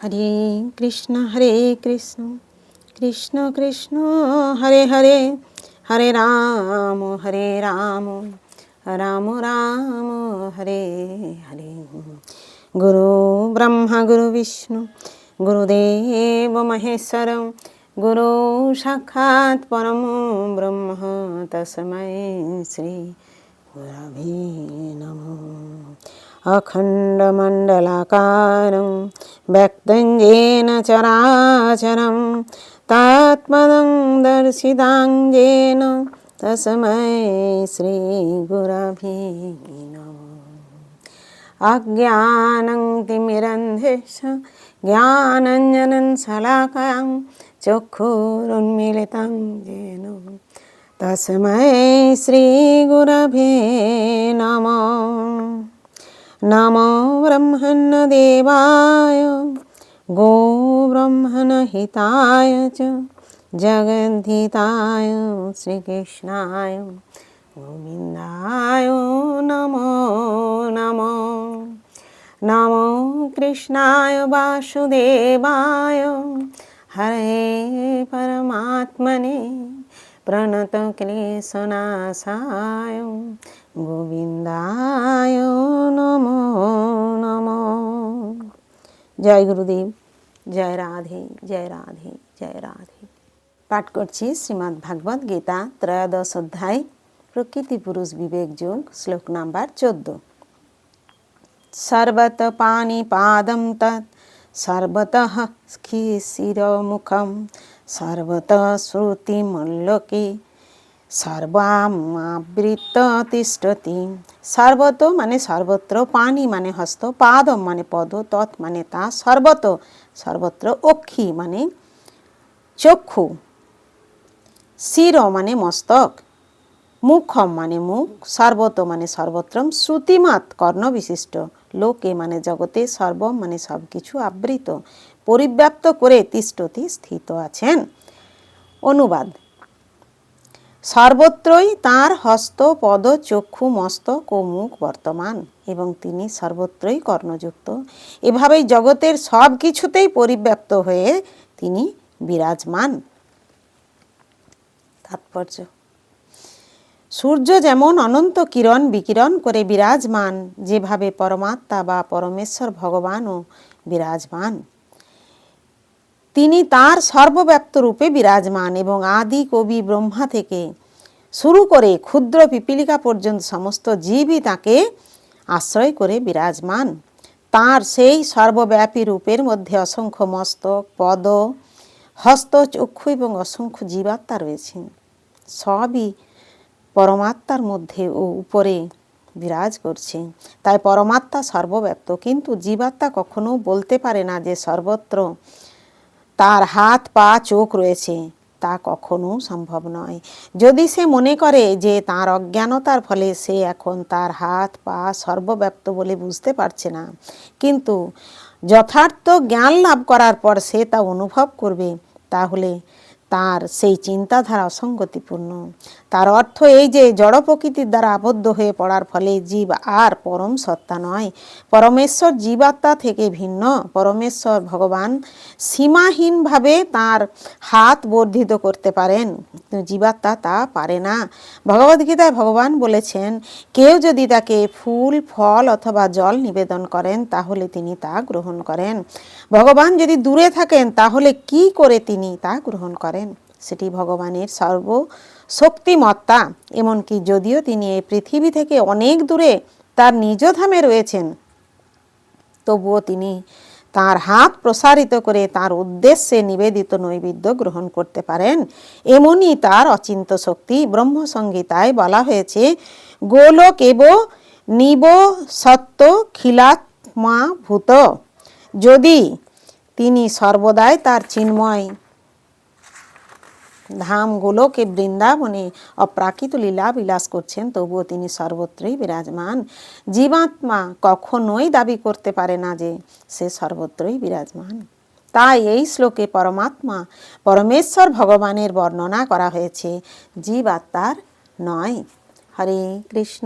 হরে কৃষ্ণ কৃষ্ণ কৃষ্ণ হরে হরে, হরে রাম রাম রাম হরে হরে। গুরু ব্রহ্মা গুরু বিষ্ণু গুরুদেব মহেশ্বর, গুরু সাক্ষাৎ পরম ব্রহ্ম তস্मै শ্রী গুরবে নমঃ। অখণ্ডমণ্ডলাকারং ব্যক্तं येन চরাচরं তৎপদং দর্শিতাং येन তস্मै শ্রী গুরবে নমঃ। অজ্ঞানং তিমিরন্ধেষু জ্ঞানাঞ্জनं শলাকায়াং চক্ষুরুন্মীলিतं येन তস্मै শ্রী গুরবে নমঃ। নমো ব্রহ্মণ্যদেবায় গো ব্রহ্মণহিতায় চ জগদ্ধিতায় শ্রীকৃষ্ণায় গোবিন্দায় নমো নমো। নমো কৃষ্ণায় বাসুদেবায় হরে পরমাত্মনে প্রণতক্লেশনাশায় গোবিন্দায় নমো নমো। জয় গুরুদেব, জয় রাধে জয় রাধে জয় রাধে। পাঠ করছি শ্রীমদ্ ভাগবত গীতা ত্রয়োদশ অধ্যায় প্রকৃতি পুরুষ বিবেক যোগ, শ্লোক নাম্বার 14। সর্বত পাণিপাদম তৎ সর্বতঃ শিরমুখম সর্বত শ্রুতিমল্লোকে সর্বামাবৃত তিষ্ঠতি। সর্বত মানে সর্বত্র, পানি মানে হস্ত, পাদম মানে পদ, তৎ মানে তা, সর্বত সর্বত্র, অক্ষি মানে চক্ষু, শির মানে মস্তক, মুখম মানে মুখ, সর্বত মানে সর্বত্রম, শ্রুতিমাত কর্ণ বিশিষ্ট, লোকে মানে জগতে, সর্বম মানে সব কিছু, আবৃত পরিব্যাপ্ত করে, তিষ্ঠতি স্থিত আছেন। অনুবাদ: সর্বত্রই তাঁর হস্ত, পদ, চক্ষু, মস্তক ও মুখ বর্তমান এবং তিনি সর্বত্রই কর্ণযুক্ত। এভাবেই জগতের সব কিছুতেই পরিব্যাপ্ত হয়ে তিনি বিরাজমান। তাৎপর্য: সূর্য যেমন অনন্ত কিরণ বিকিরণ করে বিরাজমান, যেভাবে পরমাত্মা বা পরমেশ্বর ভগবানও বিরাজমান। তিনি তার সর্বব্যাপ্ত রূপে বিরাজমান এবং আদি কবি ব্রহ্মা থেকে শুরু করে ক্ষুদ্র পিপীলিকা পর্যন্ত সমস্ত জীবই তাকে আশ্রয় করে বিরাজমান। তার সেই সর্বব্যাপী রূপের মধ্যে অসংখ্য মস্তক, পদ, হস্ত, চক্ষু এবং অসংখ্য জীবাত্মা রয়েছেন। সবই পরমাত্মার মধ্যে ও উপরে বিরাজ করছে। তাই পরমাত্মা সর্বব্যাপ্ত, কিন্তু জীবাত্মা কখনো বলতে পারে না যে সর্বত্র তার হাত, পা, চোখ রয়েছে। তা কখনো সম্ভব নয়। যদি সে মনে করে যে তার অজ্ঞানতার ফলে সে এখন তার হাত, পা সর্বব্যাপ্ত বলে বুঝতে পারছে না, কিন্তু যথার্থ জ্ঞান লাভ করার পর সে তা অনুভব করবে, তাহলে তার সেই চিন্তাধারা অসঙ্গতিপূর্ণ। তার অর্থ এই যে জড় প্রকৃতির দ্বারা আবদ্ধ হয়ে পড়ার ফলে জীব আর পরম সত্তা নয়। পরমেশ্বর জীবাত্মা থেকে ভিন্ন। পরমেশ্বর ভগবান সীমাহীনভাবে তার হাত বর্ধিত করতে পারেন, কিন্তু জীবাত্মা তা পারে না। ভগবদ্গীতায় ভগবান বলেছেন, কেউ যদি তাকে ফুল, ফল অথবা জল নিবেদন করেন তাহলে তিনি তা গ্রহণ করেন। ভগবান যদি দূরে থাকেন তাহলে কি করে তিনি তা গ্রহণ করেন? সেটি ভগবানের সর্বশক্তিমত্তা। এমনকি যদিও তিনি এই পৃথিবী থেকে অনেক দূরে তার নিজ ধামে রয়েছেন, তবুও তিনি তার হাত প্রসারিত করে তার উদ্দেশ্যে নিবেদিত নৈবেদ্য গ্রহণ করতে পারেন। এমনই তার অচিন্ত শক্তি। ব্রহ্মসংহিতায় বলা হয়েছে, গোলক এব নিব সত্য খিলাত্মা ভূত। যদি তিনি সর্বদাই তার চিন্ময় ধাম গোলকে বৃন্দাবনে অপ্রাকৃত লীলা বিলাস করছেন, তবুও তিনি সর্বত্রই বিরাজমান। জীবাত্মা কখনোই দাবি করতে পারে না যে সে সর্বত্রই বিরাজমান। তাই এই শ্লোকে পরমাত্মা পরমেশ্বর ভগবানের বর্ণনা করা হয়েছে, জীবাত্মার নয়। হরে কৃষ্ণ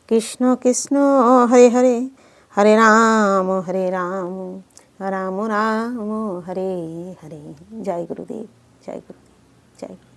কৃষ্ণ কৃষ্ণ হরে হরে, হরে রাম রাম রাম হরে হরে। জয় গুরুদেব, জয় গুরুদেব, জয় গুরুদেব।